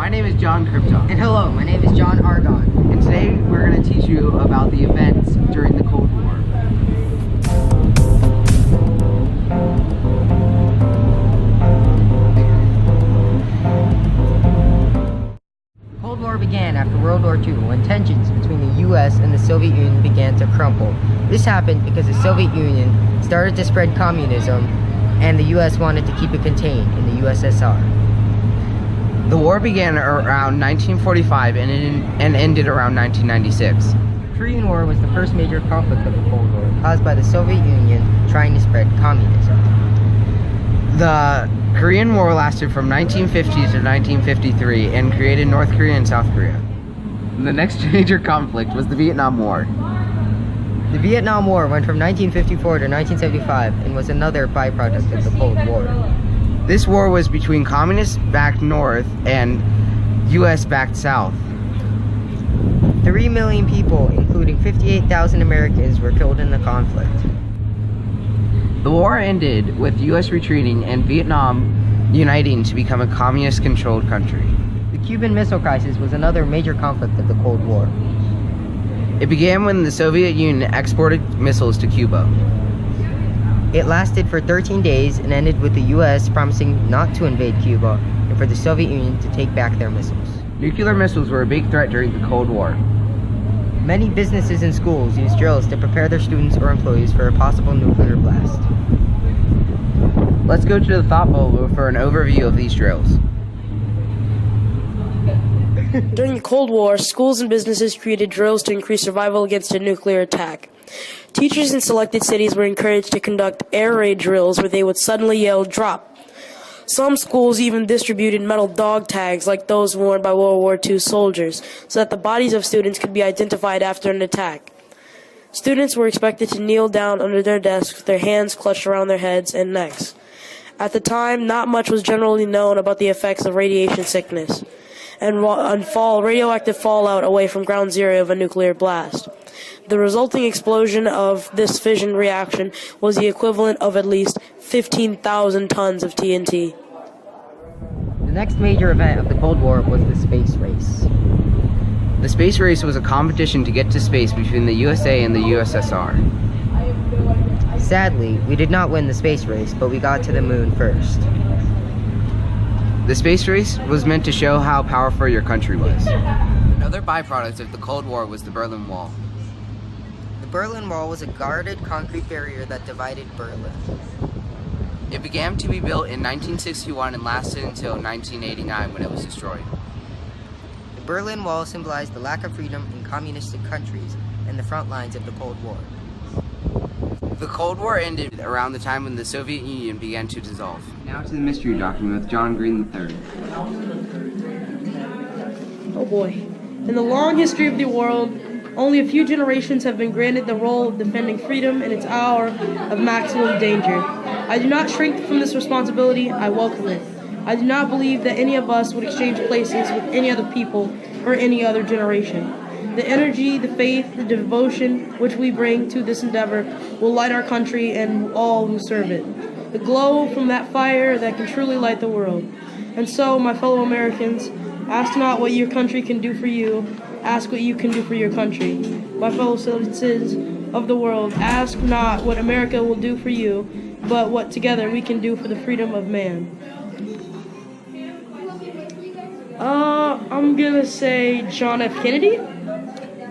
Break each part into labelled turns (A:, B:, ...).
A: my name is John Krypton.
B: And hello, my name is John Argon.
A: And today we're going to teach you about the events during the Cold War.
B: The Cold War began after World War II when tensions between the US and the Soviet Union began to crumble. This happened because the Soviet Union started to spread communism and the US wanted to keep it contained in the USSR.
A: The war began around 1945 and ended around 1996.
B: The Korean War was the first major conflict of the Cold War, caused by the Soviet Union trying to spread communism.
A: The Korean War lasted from 1950 to 1953 and created North Korea and South Korea. The next major conflict was the Vietnam War.
B: The Vietnam War went from 1954 to 1975 and was another byproduct of the Cold War.
A: This war was between communist-backed North and US-backed South.
B: 3 million people, including 58,000 Americans, were killed in the conflict.
A: The war ended with US retreating and Vietnam uniting to become a communist-controlled country.
B: The Cuban Missile Crisis was another major conflict of the Cold War.
A: It began when the Soviet Union exported missiles to Cuba.
B: It lasted for 13 days and ended with the US promising not to invade Cuba and for the Soviet Union to take back their missiles.
A: Nuclear missiles were a big threat during the Cold War.
B: Many businesses and schools used drills to prepare their students or employees for a possible nuclear blast.
A: Let's go to the thought bubble for an overview of these drills.
C: During the Cold War, schools and businesses created drills to increase survival against a nuclear attack. Teachers in selected cities were encouraged to conduct air raid drills where they would suddenly yell, "Drop." Some schools even distributed metal dog tags like those worn by World War II soldiers so that the bodies of students could be identified after an attack. Students were expected to kneel down under their desks with their hands clutched around their heads and necks. At the time, not much was generally known about the effects of radiation sickness and radioactive fallout away from ground zero of a nuclear blast. The resulting explosion of this fission reaction was the equivalent of at least 15,000 tons of TNT.
B: The next major event of the Cold War was the space race.
A: The space race was a competition to get to space between the USA and the USSR.
B: Sadly, we did not win the space race, but we got to the moon first.
A: The space race was meant to show how powerful your country was. Another byproduct of the Cold War was the Berlin Wall.
B: The Berlin Wall was a guarded concrete barrier that divided Berlin.
A: It began to be built in 1961 and lasted until 1989 when it was destroyed.
B: The Berlin Wall symbolized the lack of freedom in communistic countries and the front lines of the Cold War.
A: The Cold War ended around the time when the Soviet Union began to dissolve. Now to the mystery document with John Green III.
C: Oh boy. In the long history of the world, only a few generations have been granted the role of defending freedom in its hour of maximum danger. I do not shrink from this responsibility, I welcome it. I do not believe that any of us would exchange places with any other people or any other generation. The energy, the faith, the devotion which we bring to this endeavor will light our country and all who serve it. The glow from that fire that can truly light the world. And so, my fellow Americans, ask not what your country can do for you, ask what you can do for your country. My fellow citizens of the world, ask not what America will do for you, but what together we can do for the freedom of man. I'm gonna say John F. Kennedy?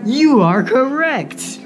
B: You are correct!